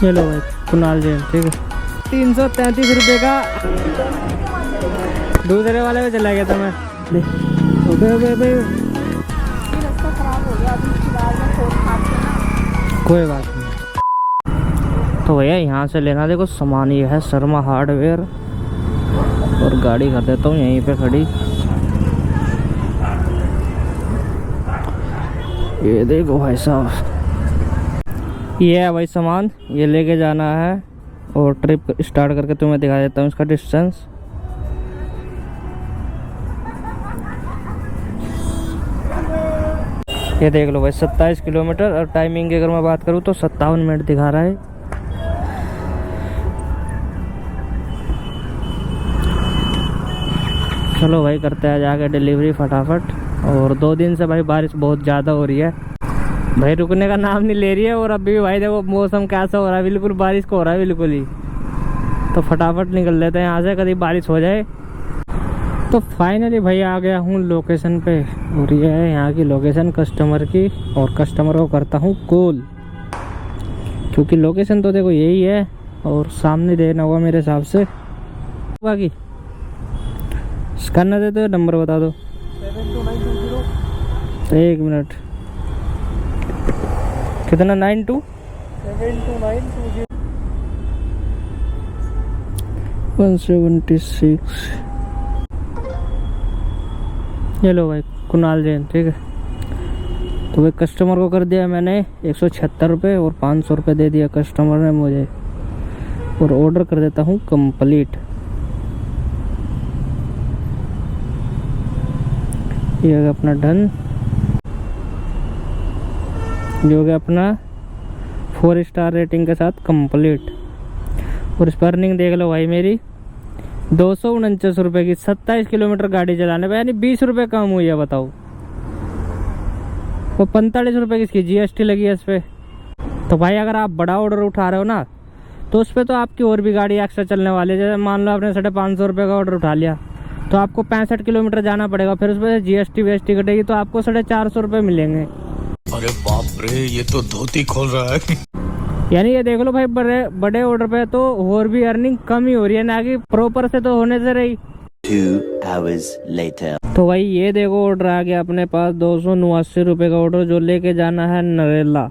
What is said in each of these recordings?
ये लो भाई कुणाल जैन, ठीक है 333 रुपये का। दूसरे वाले में चला गया था मैं। कोई बात नहीं। तो भैया यहाँ से लेना देखो सामान ये है शर्मा हार्डवेयर, और गाड़ी कर देता हूँ यहीं पे खड़ी। ये देखो भाई साहब, ये है भाई सामान, ये लेके जाना है और ट्रिप स्टार्ट करके तुम्हें दिखा देता हूँ इसका डिस्टेंस। ये देख लो भाई 27 किलोमीटर, और टाइमिंग की अगर मैं बात करूँ तो 57 मिनट दिखा रहा है। चलो भाई करते हैं जाके डिलीवरी फटाफट। और 2 दिन से भाई बारिश बहुत ज़्यादा हो रही है भाई, रुकने का नाम नहीं ले रही है। और अभी भी भाई देखो मौसम कैसा हो रहा है, बिल्कुल बारिश को हो रहा है बिल्कुल ही। तो फटाफट निकल लेते हैं यहाँ से, कभी बारिश हो जाए। तो फाइनली भाई आ गया हूँ लोकेशन पे, और ये है यहाँ की लोकेशन कस्टमर की। और कस्टमर को करता हूँ कॉल, क्योंकि लोकेशन तो देखो यही है और सामने देना होगा मेरे हिसाब से। बाकी स्कैनर दे दो, नंबर बता दो। 1 मिनट, कितना 176। ये लो भाई कुणाल जैन, ठीक है। तो भाई कस्टमर को कर दिया मैंने 176 रुपये, और 500 रुपये दे दिया कस्टमर ने मुझे। और ऑर्डर कर देता हूँ कंप्लीट। ये हो गया अपना डन, जो हो गया अपना 4 स्टार रेटिंग के साथ कंप्लीट। और इस पर अर्निंग देख लो भाई मेरी 249 रुपये की, 27 किलोमीटर गाड़ी चलाने पे, यानी 20 रुपये कम हुई है बताओ। वो 45 रुपये की इसकी जीएसटी लगी है इस पर। तो भाई अगर आप बड़ा ऑर्डर उठा रहे हो ना, तो उस पर तो आपकी और भी गाड़ी एक्स्ट्रा चलने वाली है। जैसे मान लो आपने 550 रुपये का ऑर्डर उठा लिया, तो आपको 65 किलोमीटर जाना पड़ेगा, फिर उस पर जीएसटी वीएसटी कटेगी, तो आपको 450 रुपये मिलेंगे। अरे बाप रे, ये तो धोती खोल रहा है। यानी ये देख लो भाई बड़े ऑर्डर पे तो और भी अर्निंग कम ही हो रही है, ना कि प्रॉपर से तो होने से रही। 2 hours later। तो भाई ये देखो ऑर्डर आ गया अपने पास 289 रुपये का ऑर्डर, जो लेके जाना है नरेला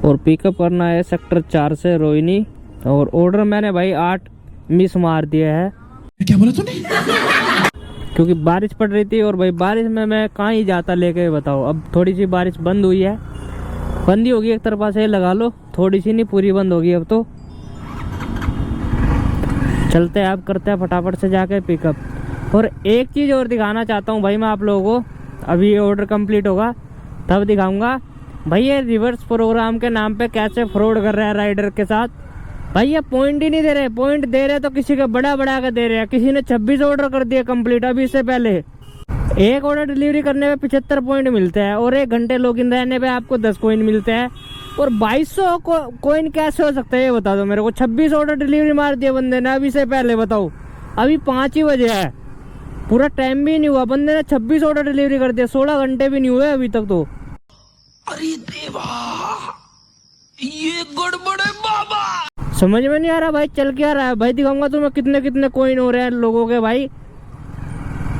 और पिकअप करना है सेक्टर 4 से रोहिणी। और ऑर्डर मैंने भाई 8 मिस मार दिया है। क्या बोला तूने? क्योंकि बारिश पड़ रही थी, और भाई बारिश में मैं कहाँ ही जाता लेके, बताओ। अब थोड़ी सी बारिश बंद हुई है, बंदी होगी एक तरफा से लगा लो, थोड़ी सी नहीं पूरी बंद होगी अब तो। चलते हैं अब, करते हैं फटाफट से जाके पिकअप। और एक चीज़ और दिखाना चाहता हूँ भाई मैं आप लोगों को, अभी ये ऑर्डर कंप्लीट होगा तब दिखाऊंगा भाई ये रिवर्स प्रोग्राम के नाम पे कैसे फ्रॉड कर रहा है राइडर के साथ। भाई ये पॉइंट ही नहीं दे रहे, पॉइंट दे रहे तो किसी का बड़ा के दे रहे हैं। किसी ने 26 ऑर्डर कर दिया कंप्लीट अभी, इससे पहले एक ऑर्डर डिलीवरी करने में 75 पॉइंट मिलते हैं, और 1 घंटे लॉगिन रहने पे आपको 10 कॉइन मिलते हैं। और 2200 कॉइन कैसे हो सकता है ये बता दो मेरे को। 26 ऑर्डर डिलीवरी मार दिया बंदे ने अभी से पहले, बताओ। अभी 5 ही बजे है, पूरा टाइम भी नहीं हुआ, बंदे ने 26 ऑर्डर डिलीवरी कर दिया, 16 घंटे भी नहीं हुए अभी तक तो। अरे देवा, ये गड़बड़ है बाबा। समझ में नहीं आ रहा भाई चल क्या रहा है। भाई दिखाऊंगा तुम्हें कितने कॉइन हो रहे हैं लोगों के। भाई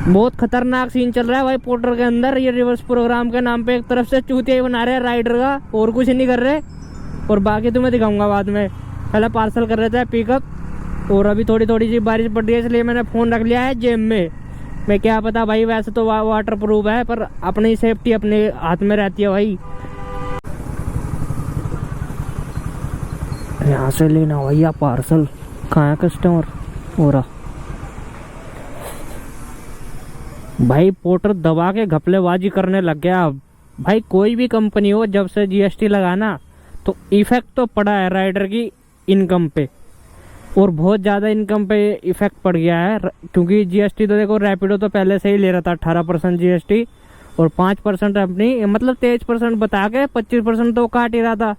बहुत खतरनाक सीन चल रहा है भाई पोर्टर के अंदर। ये रिवर्स प्रोग्राम के नाम पे एक तरफ से चूतिया बना रहे हैं राइडर का, और कुछ नहीं कर रहे। और बाकी तुम्हें दिखाऊंगा बाद में। पहले पार्सल कर रहे थे पिकअप, और अभी थोड़ी सी बारिश पड़ रही है, इसलिए मैंने फ़ोन रख लिया है जेब में। मैं क्या पता भाई, वैसे तो वाटर प्रूफ है, पर अपनी सेफ्टी अपने हाथ में रहती है भाई। यहाँ से लेना भैया पार्सल। कहाँ है कस्टमर? हो रहा भाई, पोर्टर दबा के घपलेबाजी करने लग गया। अब भाई कोई भी कंपनी हो, जब से जीएसटी लगाना तो इफेक्ट तो पड़ा है राइडर की इनकम पे, और बहुत ज़्यादा इनकम पे इफेक्ट पड़ गया है। क्योंकि जीएसटी तो देखो रैपिडो तो पहले से ही ले रहा था 18% जीएसटी, और 5% अपनी मतलब 23% बता के 25% तो काट ही रहा था।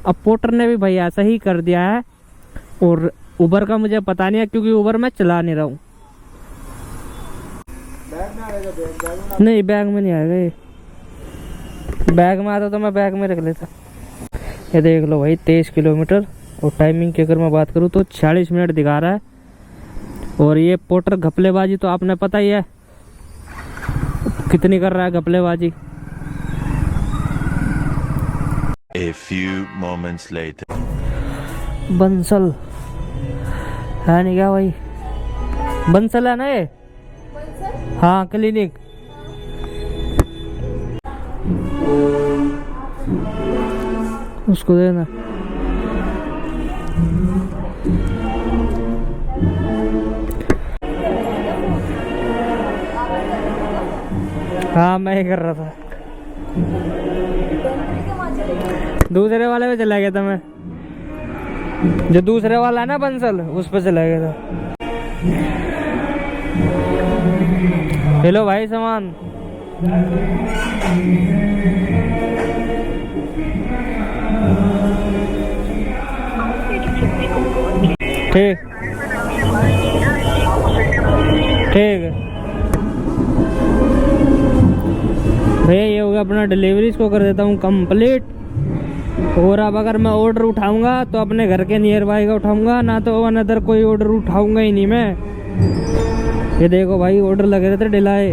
अब पोर्टर ने भी भाई ऐसा ही कर दिया है। और उबर का मुझे पता नहीं है, क्योंकि उबर मैं चला नहीं रहा हूँ। नहीं बैग में नहीं आएगा ये, बैग में आता तो मैं बैग में रख लेता। ये देख लो भाई 23 किलोमीटर और टाइमिंग की अगर मैं बात करूँ तो 46 मिनट दिखा रहा है। और ये पोर्टर घपलेबाजी तो आपने पता ही है कितनी कर रहा है घपलेबाजी। A few moments later. Bansal है नहीं क्या भाई? बंसल है ना ये? हाँ क्लिनिक। उसको देना। हाँ मैं ही कर रहा था, दूसरे वाले पे चला गया था मैं, जो दूसरे वाला है ना बंसल उस पे चला गया था। हेलो भाई सामान। ठीक ठीक है भैया, ये हो गया अपना डिलीवरी। इसको कर देता हूँ कंप्लीट। और अब अगर मैं ऑर्डर उठाऊंगा तो अपने घर के नियर बाय का उठाऊंगा, ना तो अनदर कोई ऑर्डर उठाऊंगा ही नहीं मैं। ये देखो भाई ऑर्डर लगे रहते डिलाए।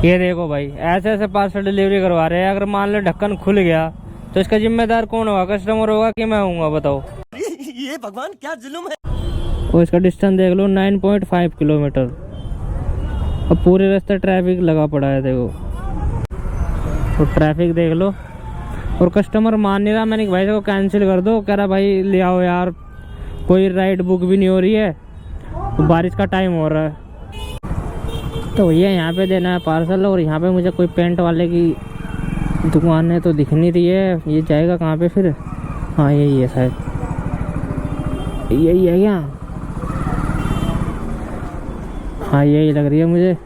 ये देखो भाई ऐसे ऐसे पार्सल डिलीवरी करवा रहे हैं। अगर मान लो ढक्कन खुल गया तो इसका जिम्मेदार कौन होगा? कस्टमर होगा कि मैं होऊंगा बताओ? ये भगवान क्या जुल्म है। और इसका डिस्टेंस देख लो 9.5 किलोमीटर। अब पूरे रास्ते ट्रैफिक लगा पड़ा है देखो, तो ट्रैफिक देख लो। और कस्टमर मान नहीं रहा। मैंने भाई को कैंसिल कर दो, कह रहा भाई ले आओ यार, कोई राइड बुक भी नहीं हो रही है, तो बारिश का टाइम हो रहा है। तो भैया यहाँ पे देना है पार्सल। और यहाँ पे मुझे कोई पेंट वाले की दुकान है तो दिख नहीं रही है। ये जाएगा कहाँ पे फिर? हाँ यही है शायद, यही है क्या? हाँ यही लग रही है मुझे।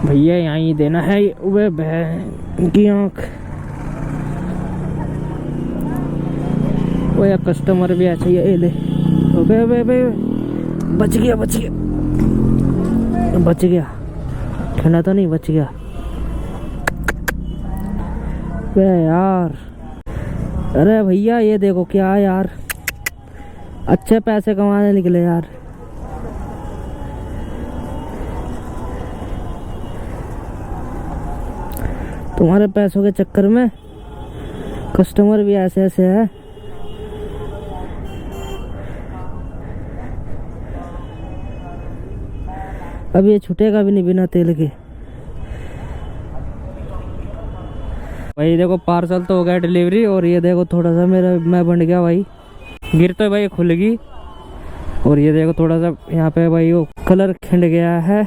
भैया यहाँ ही देना है। वे बहन की आँख। वो यार कस्टमर भी ऐसे ही है। ले बे बे बे बच गया बच गया बच गया, ठंडा तो नहीं, बच गया। बे यार, अरे भैया ये देखो क्या यार, अच्छे पैसे कमाने निकले यार। तुम्हारे पैसों के चक्कर में कस्टमर भी ऐसे ऐसे है। अब ये छूटेगा भी नहीं बिना तेल के। भाई देखो पार्सल तो हो गया डिलीवरी। और ये देखो थोड़ा सा मेरा मैं बन गया भाई, गिर तो भाई खुल गई। और ये देखो थोड़ा सा यहाँ पे भाई वो कलर खिंड गया है।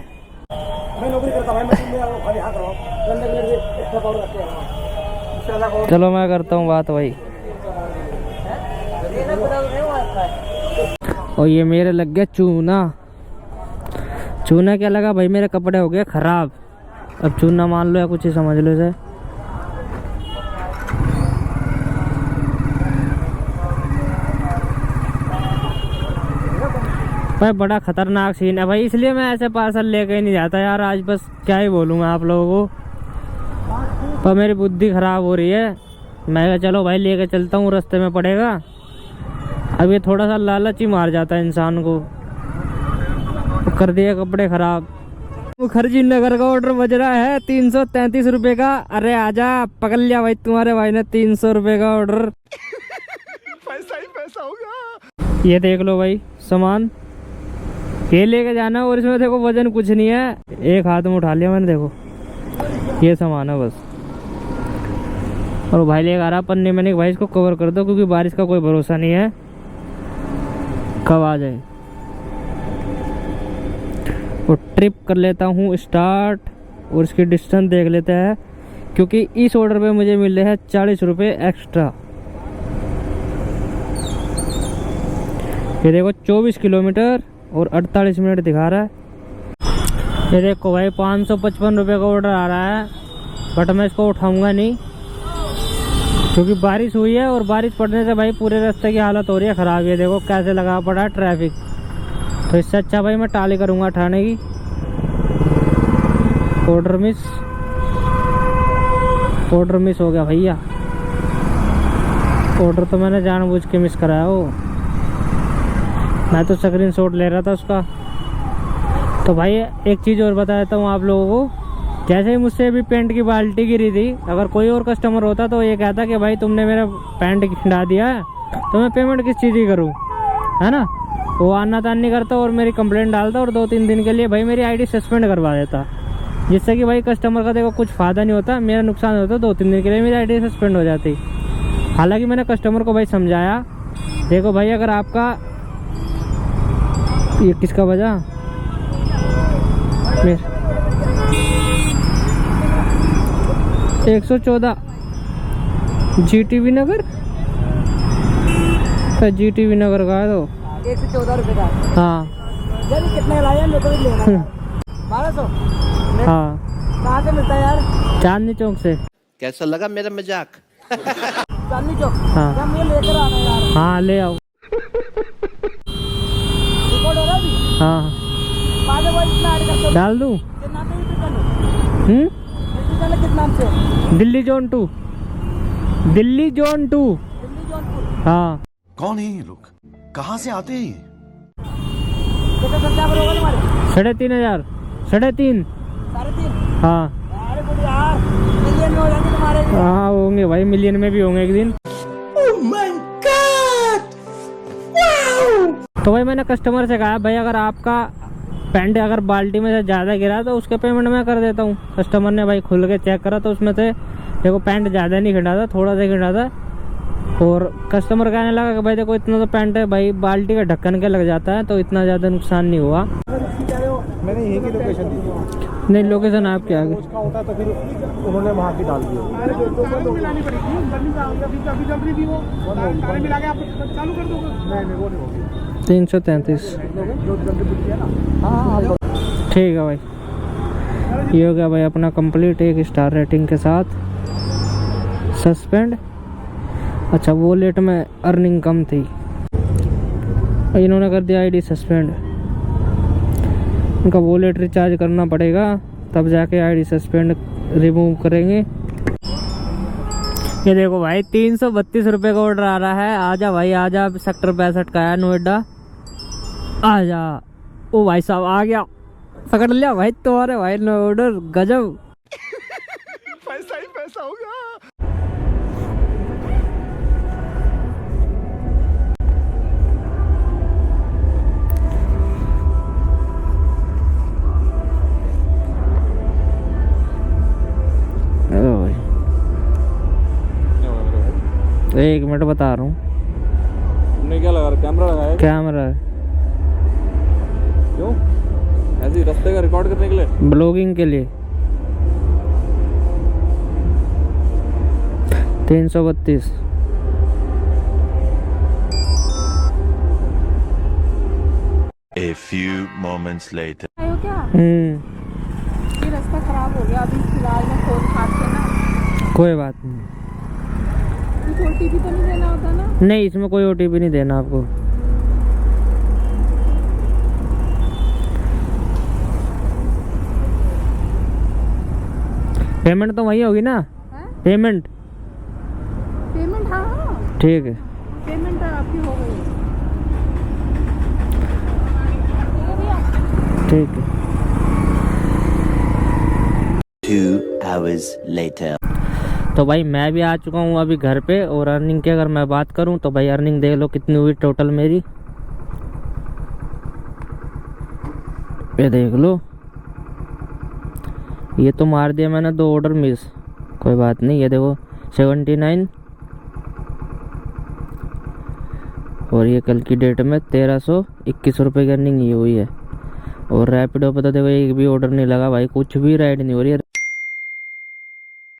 चलो मैं करता हूँ बात भाई। और ये मेरे लग गया चूना। चूना क्या लगा भाई, मेरे कपड़े हो गए खराब। अब चूना मान लो या कुछ ही समझ लो इसे। भाई बड़ा खतरनाक सीन है भाई, इसलिए मैं ऐसे पार्सल लेके ही नहीं जाता यार। आज बस क्या ही बोलूँ मैं आप लोगों को, पर मेरी बुद्धि खराब हो रही है। मैं कहा चलो भाई लेके चलता हूँ, रास्ते में पड़ेगा। अब ये थोड़ा सा लालच ही मार जाता है इंसान को। कर दिए कपड़े खराब। मुखर्जी नगर का ऑर्डर बज रहा है 333 रुपए का। अरे आजा, पकड़ लिया भाई तुम्हारे भाई ने 300 रुपए का ऑर्डर। पैसा ही पैसा होगा। ये देख लो भाई सामान, ये लेके जाना। और इसमें देखो वजन कुछ नहीं है, एक हाथ में उठा लिया मैंने। देखो ये सामान है बस। और भाई लेकर आ रहा पन्ने मैंने, भाई इसको कवर कर दो क्योंकि बारिश का कोई भरोसा नहीं है कब आ जाए। और ट्रिप कर लेता हूँ स्टार्ट। और इसकी डिस्टेंस देख लेते हैं क्योंकि इस ऑर्डर पे मुझे मिल रहे हैं 40 रुपये एक्स्ट्रा। ये देखो 24 किलोमीटर और 48 मिनट दिखा रहा है। ये देखो भाई 555 रुपये का ऑर्डर आ रहा है, बट मैं इसको उठाऊंगा नहीं क्योंकि बारिश हुई है। और बारिश पड़ने से भाई पूरे रास्ते की हालत हो रही है ख़राब। ये देखो कैसे लगा पड़ा है ट्रैफिक। तो इससे अच्छा भाई मैं टाली करूँगा उठाने की। ऑर्डर मिस हो गया भैया, ऑर्डर तो मैंने जानबूझ के मिस कराया वो, मैं तो स्क्रीनशॉट ले रहा था उसका। तो भाई एक चीज़ और बता देता हूँ आप लोगों को, जैसे ही मुझसे अभी पेंट की बाल्टी गिरी थी, अगर कोई और कस्टमर होता तो ये कहता कि भाई तुमने मेरा पेंट खिंडा दिया है, तो मैं पेमेंट किस चीज़ की करूँ, है ना। वो आना तान नहीं करता और मेरी कंप्लेंट डालता और 2-3 दिन के लिए भाई मेरी आईडी सस्पेंड करवा देता, जिससे कि भाई कस्टमर का देखो कुछ फ़ायदा नहीं होता, मेरा नुकसान होता, 2-3 दिन के लिए मेरी आईडी सस्पेंड हो जाती। हालांकि मैंने कस्टमर को भाई समझाया, देखो भाई अगर आपका ये किसका बजा 114 GTV नगर, GTV नगर का है तो 114 रुपये का। हाँ यार कितने लाया, मेरे को भी लेना है 1200। हाँ कहाँ से मिलता है यार? चांदनी चौक से। कैसा लगा मेरा मजाक? चांदनी चौक। हाँ क्या मुझे लेकर आना है यार? हाँ ले आओ। रिकॉर्ड हो रहा है अभी? हाँ बाद में इतना ऐड कर दो। डाल दूँ। कितना पे यूट्यूब चैनल? यूट्यूब चैनल किस नाम से? दिल्ली जोन 2। दिल्ली जोन 2। दिल्ली जौनपुर। हाँ कौन है ये लोग, कहाँ से आते हैं ये? कितना सब्सक्राइबर होगा तुम्हारे? 3,500 3.5। 3.5। हाँ अरे बोल यार, मिलियन में हो जाएंगे तुम्हारे भी। हाँ होंगे भाई, मिलियन में भी होंगे एक दिन। तो भाई मैंने कस्टमर से कहा भाई अगर आपका पेंट अगर बाल्टी में से ज़्यादा गिरा तो उसके पेमेंट मैं कर देता हूँ। कस्टमर ने भाई खुल के चेक करा तो उसमें से देखो पेंट ज़्यादा नहीं खिंडा था, थोड़ा सा खिंडा था। और कस्टमर कहने लगा कि भाई देखो इतना तो पेंट है भाई, बाल्टी का ढक्कन के लग जाता है तो इतना ज़्यादा नुकसान नहीं हुआ। मैंने यहीं की लोकेशन दी थी, नहीं लोकेशन आपके आगे उसका होता तो फिर उन्होंने वहाँ की डाल दी। 333। ठीक है भाई, ये हो गया भाई अपना कंप्लीट 1 स्टार रेटिंग के साथ। सस्पेंड। अच्छा वॉलेट में अर्निंग कम थी, इन्होंने कर दिया आईडी सस्पेंड। उनका वॉलेट रिचार्ज करना पड़ेगा तब जाके आईडी सस्पेंड रिमूव करेंगे। ये देखो भाई 332 रुपये का ऑर्डर आ रहा है। आजा भाई आजा, सेक्टर 65 का है नोएडा, आजा। ओ भाई साहब आ गया, पकड़ लिया भाई तुम्हारे भाई ने ऑर्डर, गजब। पैसा ही पैसा होगा। ओ भाई 1 मिनट बता रहा हूँ। तुमने क्या लगा, कैमरा लगाया? कैमरा है, क्यों? ऐसे ही रास्ते का रिकॉर्ड करने के लिए? ब्लॉगिंग के लिए। 332। A few moments later. आयो क्या? हम्म, ये रास्ता खराब हो गया अभी फिलहाल में, फोन हाथ से ना। कोई बात नहीं। कुछ OTP तो नहीं देना होता ना? नहीं इसमें कोई OTP नहीं देना आपको। पेमेंट तो वही होगी ना? हाँ? पेमेंट पेमेंट हाँ हाँ ठीक है। पेमेंट आपकी हो गई। ठीक है। 2 hours later. तो भाई मैं भी आ चुका हूँ अभी घर पे, और अर्निंग की अगर मैं बात करूँ तो भाई अर्निंग देख लो कितनी हुई टोटल मेरी, ये देख लो। ये तो मार दिया मैंने 2 ऑर्डर मिस, कोई बात नहीं। ये देखो 79, और ये कल की डेट में 1321 रुपये की अर्निंग ये हुई है। और रैपिडो पे तो देखो एक भी ऑर्डर नहीं लगा भाई, कुछ भी राइड नहीं हो रही है।